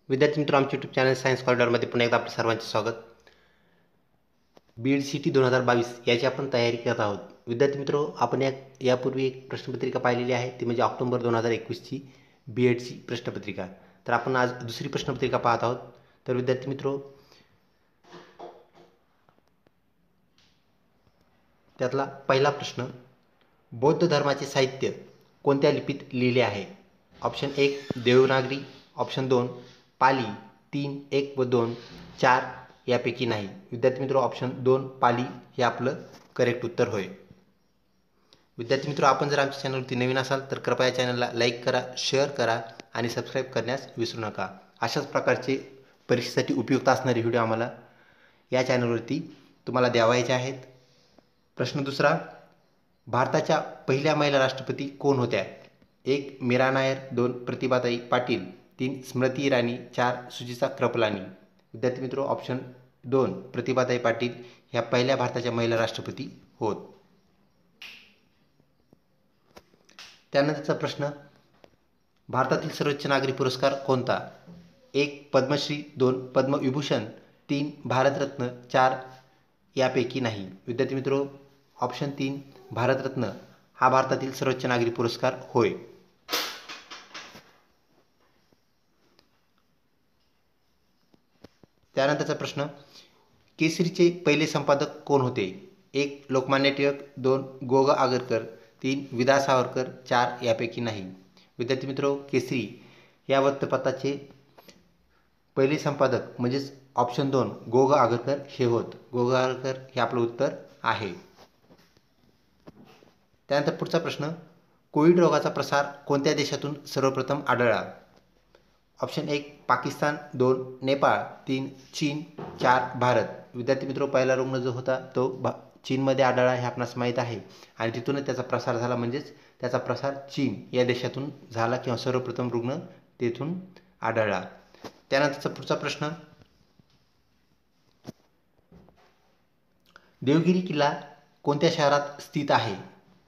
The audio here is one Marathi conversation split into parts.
विद्यार्थी मित्र, आमच्या यूट्यूब चॅनल सायन्स कॉरिडॉरमध्ये पुन्हा एकदा आपल्या सर्वांचे स्वागत. बीएड सीटी 2022 याची आपण तयारी करत आहोत. विद्यार्थी मित्र, आपण यापूर्वी एक प्रश्नपत्रिका पाहिलेली आहे, ती म्हणजे ऑक्टोबर 2021ची बीएडची प्रश्नपत्रिका. तर आपण आज दुसरी प्रश्नपत्रिका पाहत आहोत. तर विद्यार्थी मित्र, त्यातला पहिला प्रश्न, बौद्ध धर्माचे साहित्य कोणत्या लिपीत लिहिले आहे? ऑप्शन 1 देवनागरी, ऑप्शन 2 पाली, 3 1 व 2, 4 यापैकी नाही. विद्यार्थी मित्र, ऑप्शन 2 पाली हे आपलं करेक्ट उत्तर होय. विद्यार्थी मित्र, आपण जर आमच्या चॅनलवरती नवीन असाल तर कृपया चॅनलला लाईक करा, शेअर करा आणि सबस्क्राईब करण्यास विसरू नका. अशाच प्रकारचे परीक्षेसाठी उपयुक्त असणारे व्हिडिओ आम्हाला या चॅनलवरती तुम्हाला द्यावायचे आहेत. प्रश्न दुसरा, भारताच्या पहिल्या महिला राष्ट्रपती कोण होत्या? 1 मीरा नायर, 2 प्रतिभाताई पाटील, 3 स्मृती इराणी, 4 सुचित्रा कृपलानी. विद्यार्थी मित्र, ऑप्शन 2 प्रतिभाताई पाटील ह्या पहिल्या भारताच्या महिला राष्ट्रपती होत. त्यानंतरचा प्रश्न, भारतातील सर्वोच्च नागरी पुरस्कार कोणता? 1 पद्मश्री, 2 पद्मविभूषण, 3 भारतरत्न, 4 यापैकी नाही. विद्यार्थी मित्र, ऑप्शन 3 भारतरत्न हा भारतातील सर्वोच्च नागरी पुरस्कार होय. त्यानंतरचा प्रश्न, केसरीचे पहिले संपादक कोण होते? 1 लोकमान्य टिळक, 2 गो. ग. आगरकर, 3 विदा सावरकर, 4 यापैकी नाही. विद्यार्थी मित्र, केसरी या वृत्तपत्राचे पहिले संपादक म्हणजेच ऑप्शन 2 गो. ग. आगरकर हे होत. गो. ग. आगरकर हे आपलं उत्तर आहे. त्यानंतर पुढचा प्रश्न, कोविड रोगाचा प्रसार कोणत्या देशातून सर्वप्रथम आढळला? ऑप्शन 1 पाकिस्तान, 2 नेपाळ, 3 चीन, 4 भारत. विद्यार्थी मित्र, पहिला रुग्ण जो होता तो चीनमध्ये आढळला हे आपणास माहीत आहे आणि तिथूनच त्याचा प्रसार झाला, म्हणजेच त्याचा प्रसार चीन या देशातून झाला किंवा सर्वप्रथम रुग्ण तेथून आढळला. त्यानंतरचा पुढचा प्रश्न, देवगिरी किल्ला कोणत्या शहरात स्थित आहे?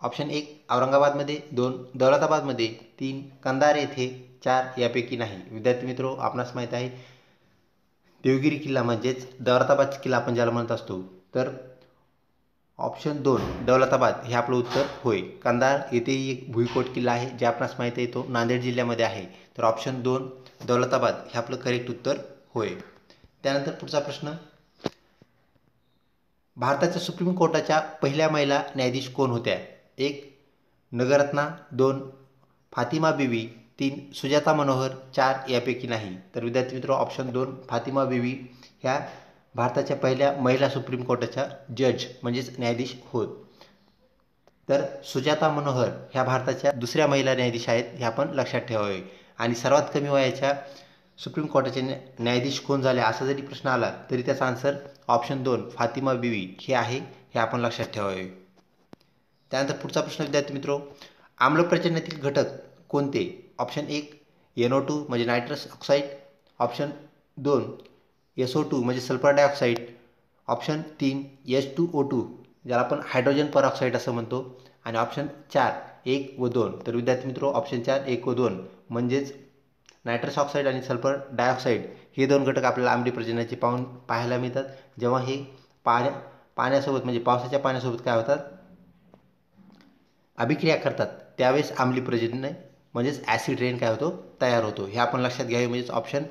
ऑप्शन 1 औरंगाबादमध्ये, 2 दौलताबादमध्ये, 3 कंधार येथे, 4 यापैकी नाही. विद्यार्थी मित्र, आपणास माहीत आहे देवगिरी किल्ला म्हणजेच दौलताबाद किल्ला आपण ज्याला म्हणत असतो, तर ऑप्शन 2 दौलताबाद हे आपलं उत्तर होय. कंधार येथेही एक भुईकोट किल्ला आहे जे आपणास माहीत आहे, तो नांदेड जिल्ह्यामध्ये आहे. तर ऑप्शन 2 दौलताबाद हे आपलं करेक्ट उत्तर होय. त्यानंतर पुढचा प्रश्न, भारताच्या सुप्रीम कोर्टाच्या पहिल्या महिला न्यायाधीश कोण होत्या? 1 नगरत्ना, 2 फातिमा बीवी, 3 सुजाता मनोहर, 4 यापैकी नाही. तर विद्यार्थी मित्र, ऑप्शन 2 फातिमा बीवी ह्या भारताच्या पहिल्या महिला सुप्रीम कोर्टाच्या जज म्हणजेच न्यायाधीश होत. तर सुजाता मनोहर ह्या भारताच्या दुसऱ्या महिला न्यायाधीश आहेत, हे आपण लक्षात ठेवावे. आणि सर्वात कमी वयाच्या सुप्रीम कोर्टाचे न्यायाधीश कोण झाले असा जरी प्रश्न आला तरी त्याचा आन्सर ऑप्शन 2 फातिमा बीवी हे आहे, हे आपण लक्षात ठेवावे. त्यानंतर पुढचा प्रश्न विद्यार्थी मित्र, आम्लप्रचनातील घटक कोणते? ऑप्शन 1 NO2 म्हणजे नायट्रस ऑक्साईड, ऑप्शन 2 SO2 म्हणजे सल्फर डायऑक्साईड, ऑप्शन 3 H2O2 ज्याला आपण हायड्रोजन परऑक्साईड असं म्हणतो, आणि ऑप्शन 4 1 व 2. तर विद्यार्थी मित्र, ऑप्शन 4 1 व 2 म्हणजेच नायट्रस ऑक्साईड आणि सल्फर डायऑक्साईड हे दोन घटक आपल्याला आम्लीय प्रजननाचे पाहायला मिळतात जेव्हा हे पाण्यासोबत म्हणजे पावसाच्या पाण्यासोबत काय होतात, अभिक्रिया करतात, त्यावेळेस आम्लीय प्रजनन म्हणजेच ॲसिड रेन काय होतो, तयार होतो. हे आपण लक्षात घ्यावे, म्हणजेच ऑप्शन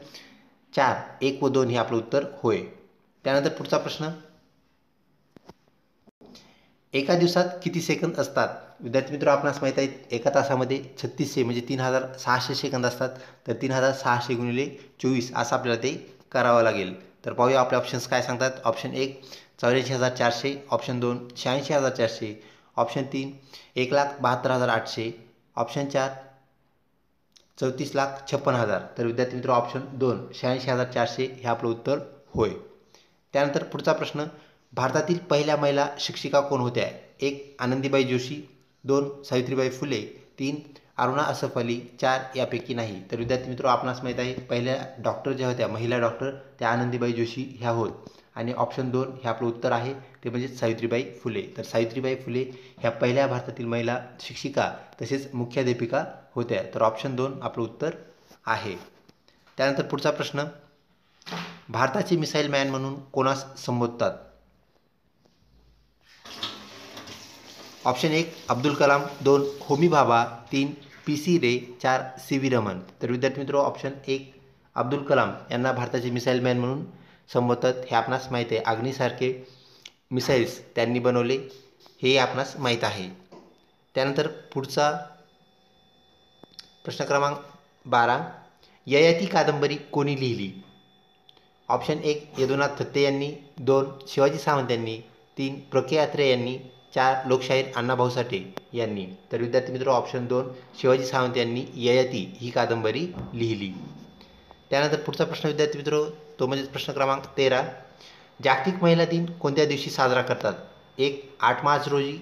4 1 व 2 हे आपलं उत्तर होय. त्यानंतर पुढचा प्रश्न, एका दिवसात किती सेकंद असतात? विद्यार्थी मित्र, आपणास माहीत आहे एका तासामध्ये 3600 म्हणजे 3600 सेकंद असतात. तर 3600 गुणिले 24 असं आपल्याला ते करावं लागेल. तर पाहूया आपले ऑप्शन्स काय सांगतात. Option 1 84,400, option 2 86,400, option 3 1,72,800, option 4 34,56,000. तर विद्यार्थी मित्र, ऑप्शन 2 86,400 हे आपलं उत्तर होय. त्यानंतर पुढचा प्रश्न, भारतातील पहिल्या महिला शिक्षिका कोण होत्या? 1 आनंदीबाई जोशी, 2 सावित्रीबाई फुले, 3 अरुणा असफ अली, 4 यापैकी नाही. तर विद्यार्थी मित्र, आपणास माहीत आहे पहिल्या डॉक्टर ज्या होत्या महिला डॉक्टर त्या आनंदीबाई जोशी ह्या होत, आणि ऑप्शन 2 हे आपलं उत्तर आहे, ते म्हणजे सावित्रीबाई फुले. तर सावित्रीबाई फुले ह्या पहिल्या भारतातील महिला शिक्षिका तसेच मुख्याध्यापिका होत्या. तर ऑप्शन 2 आपलं उत्तर आहे. त्यानंतर पुढचा प्रश्न, भारताचे मिसाईल मॅन म्हणून कोणास संबोधतात? ऑप्शन 1 अब्दुल कलाम, 2 होमी भाभा, 3 PC रे, 4 CV रमन. तर विद्यार्थी मित्र ऑप्शन 1 अब्दुल कलाम यांना भारताचे मिसाईल मॅन म्हणून संबोधतात. हे आपणास माहीत आहे. अग्नीसारखे मिसाईल्स त्यांनी बनवले हे आपणास माहीत आहे. त्यानंतर पुढचा प्रश्न क्रमांक 12, ययाती कादंबरी कोणी लिहिली? ऑप्शन 1 यदुनाथ थत्ते यांनी, 2 शिवाजी सावंत यांनी, 3 प्र के अत्रे यांनी, 4 लोकशाहीर अण्णाभाऊ साठे यांनी. तर विद्यार्थी मित्र ऑप्शन 2 शिवाजी सावंत यांनी ययाती ही कादंबरी लिहिली. त्यानंतर पुढचा प्रश्न विद्यार्थी मित्र तो म्हणजे प्रश्न क्रमांक 13, जागतिक महिला दिन कोणत्या दिवशी साजरा करतात? 1 8 मार्च रोजी,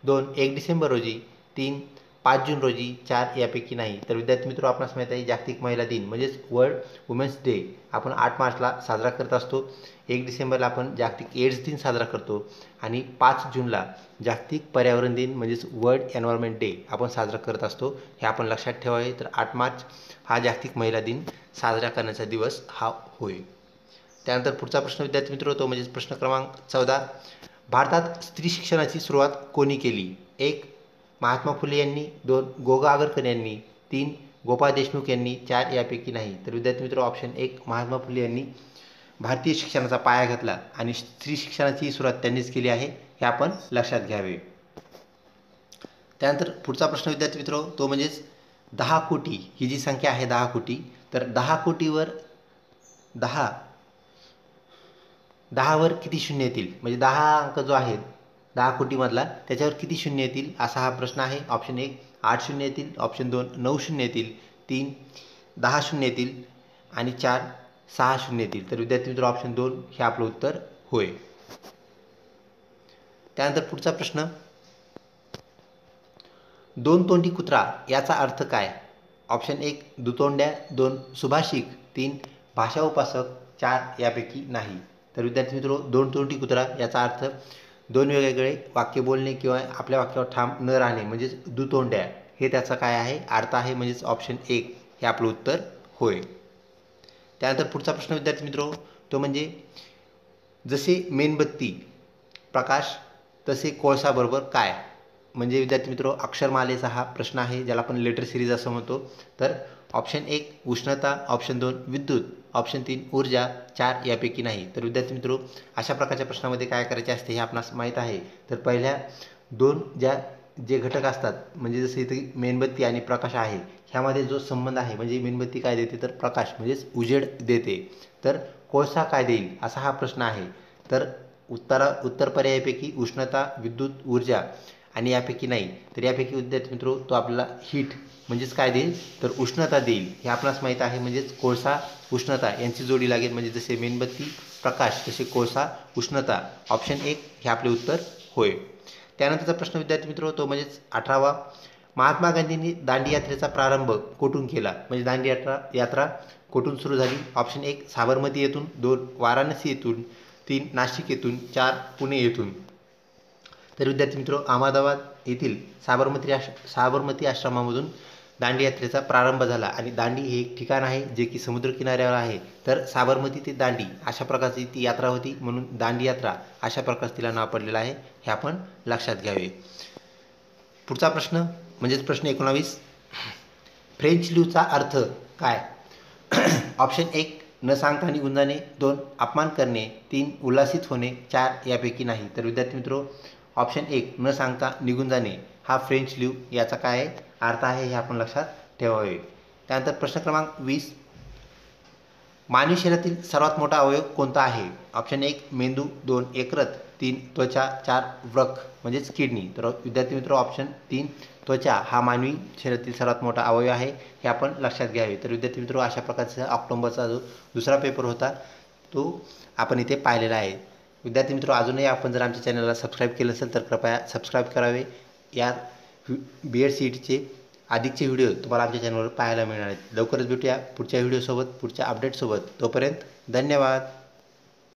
2 1 डिसेंबर रोजी, 3 5 जून रोजी, 4 यापैकी नाही. तर विद्यार्थी मित्र आपणास माहीत आहे जागतिक महिला दिन म्हणजेच वर्ल्ड वुमेन्स डे आपण 8 मार्चला साजरा करत असतो. 1 डिसेंबरला आपण जागतिक एड्स दिन साजरा करतो आणि 5 जूनला जागतिक पर्यावरण दिन म्हणजेच वर्ल्ड एन्व्हायरमेंट डे आपण साजरा करत असतो. हे आपण लक्षात ठेवावे. तर 8 मार्च हा जागतिक महिला दिन साजरा करण्याचा दिवस हा होय. त्यानंतर पुढचा प्रश्न विद्यार्थी मित्र तो म्हणजे प्रश्न क्रमांक 14, भारतात स्त्री शिक्षणाची सुरुवात कोणी केली? 1 महात्मा फुले यांनी, 2 गोगा आगरकर यांनी, 3 गोपाळ देशमुख यांनी, 4 यापैकी नाही. तर विद्यार्थी मित्र ऑप्शन 1 महात्मा फुले यांनी भारतीय शिक्षणाचा पाया घातला आणि स्त्री शिक्षणाची सुरुवात त्यांनीच केली आहे हे आपण लक्षात घ्यावे. त्यानंतर पुढचा प्रश्न विद्यार्थी मित्र तो म्हणजेच 10 कोटी ही जी संख्या आहे 10 कोटी, तर 10 कोटीवर 10 वर किती शून्य येतील? म्हणजे 10 अंक जो आहे 10 कोटीमधला त्याच्यावर किती शून्य येतील असा हा प्रश्न आहे. ऑप्शन 1 8 शून्य येतील, ऑप्शन 2 9 शून्य येतील, 3 10 शून्य येतील आणि 4 6 शून्य येतील. तर विद्यार्थी मित्र ऑप्शन 2 हे आपलं उत्तर होय. त्यानंतर पुढचा प्रश्न, 2 तोंडी कुत्रा याचा अर्थ काय? ऑप्शन 1 दुतोंड्या, 2 सुभाषिक, 3 भाषा उपासक, 4 यापैकी नाही. तर विद्यार्थी मित्र 2 तोंडी कुत्रा याचा अर्थ 2 वेगवेगळे वाक्य बोलणे किंवा आपल्या वाक्यावर ठाम न राहणे म्हणजेच दुतोंड्या हे त्याचा काय आहे अर्थ आहे. म्हणजेच ऑप्शन 1 हे आपलं उत्तर होय. त्यानंतर पुढचा प्रश्न विद्यार्थी मित्र तो म्हणजे जसे मेणबत्ती प्रकाश तसे कोळसा बरोबर काय? म्हणजे विद्यार्थी मित्र अक्षरमालेचा हा प्रश्न आहे ज्याला आपण लेटर सिरीज असं म्हणतो. तर ऑप्शन 1 उष्णता, ऑप्शन 2 विद्युत, ऑप्शन 3 ऊर्जा, 4 यापैकी नाही. तर विद्यार्थी मित्र अशा प्रकारच्या प्रश्नामध्ये काय करायचे असते हे आपणास माहीत आहे. तर पहिल्या 2 जे घटक असतात म्हणजे जसे इथे मेणबत्ती आणि प्रकाश आहे ह्यामध्ये जो संबंध आहे म्हणजे मेणबत्ती काय देते तर प्रकाश म्हणजेच उजेड देते. तर कोळसा काय देईल असा हा प्रश्न आहे. तर उत्तर पर्यायापैकी उष्णता, विद्युत, ऊर्जा आणि यापैकी नाही. तर यापैकी विद्यार्थी मित्र तो आपल्याला हीट म्हणजेच काय देईल तर उष्णता देईल हे आपणास माहीत आहे. म्हणजेच कोळसा उष्णता यांची जोडी लागेल म्हणजे जसे मेणबत्ती प्रकाश तसे कोळसा उष्णता. ऑप्शन 1 हे आपले उत्तर होय. त्यानंतरचा प्रश्न विद्यार्थी मित्र तो म्हणजेच 18वा, महात्मा गांधींनी दांडी यात्रेचा प्रारंभ कोठून केला? म्हणजे दांडी यात्रा कोठून सुरू झाली? ऑप्शन 1 साबरमती येथून, 2 वाराणसी येथून, 3 नाशिक येथून, 4 पुणे येथून. तर विद्यार्थी मित्र अहमदाबाद येथील साबरमती आश्रमामधून दांडी यात्रेचा प्रारंभ झाला आणि दांडी हे एक ठिकाण आहे जे की समुद्रकिनाऱ्यावर आहे. तर साबरमती ते दांडी अशा प्रकारची ती यात्रा होती म्हणून दांडी यात्रा अशा प्रकारचं तिला नाव पडलेलं आहे हे आपण लक्षात घ्यावे. पुढचा प्रश्न म्हणजेच प्रश्न 19, फ्रेंच ल्यूचा अर्थ काय? ऑप्शन 1 न सांगता निघून जाणे, 2 अपमान करणे, 3 उल्हासित होणे, 4 यापैकी नाही. तर विद्यार्थी मित्र ऑप्शन 1 न सांगता निघून जाणे हा फ्रेंच ल्यू याचा काय अर्थ आहे हे आपण लक्षात ठेवावे. त्यानंतर प्रश्न क्रमांक 20, मानवी शरीरातील सर्वात मोठा अवयव कोणता आहे? ऑप्शन 1 मेंदू, 2 यकृत, 3 त्वचा, 4 वृक्क म्हणजेच किडनी. तर विद्यार्थी मित्र ऑप्शन 3 त्वचा हा मानवी शरीरातील सर्वात मोठा अवयव आहे हे आपण लक्षात घ्यावे. तर विद्यार्थी मित्र अशा प्रकारचा ऑक्टोबरचा जो दुसरा पेपर होता तो आपण इथे पाहिलेला आहे. विद्यार्थी मित्र अजूनही आपण जर आमच्या चॅनलला सबस्क्राईब केलं असेल तर कृपया सबस्क्राईब करावे. या BEd CETचे अधिकचे व्हिडिओ तुम्हाला आमच्या चॅनलवर पाहायला मिळणार आहेत. लवकरच भेटूया पुढच्या व्हिडिओसोबत पुढच्या अपडेटसोबत. तोपर्यंत धन्यवाद.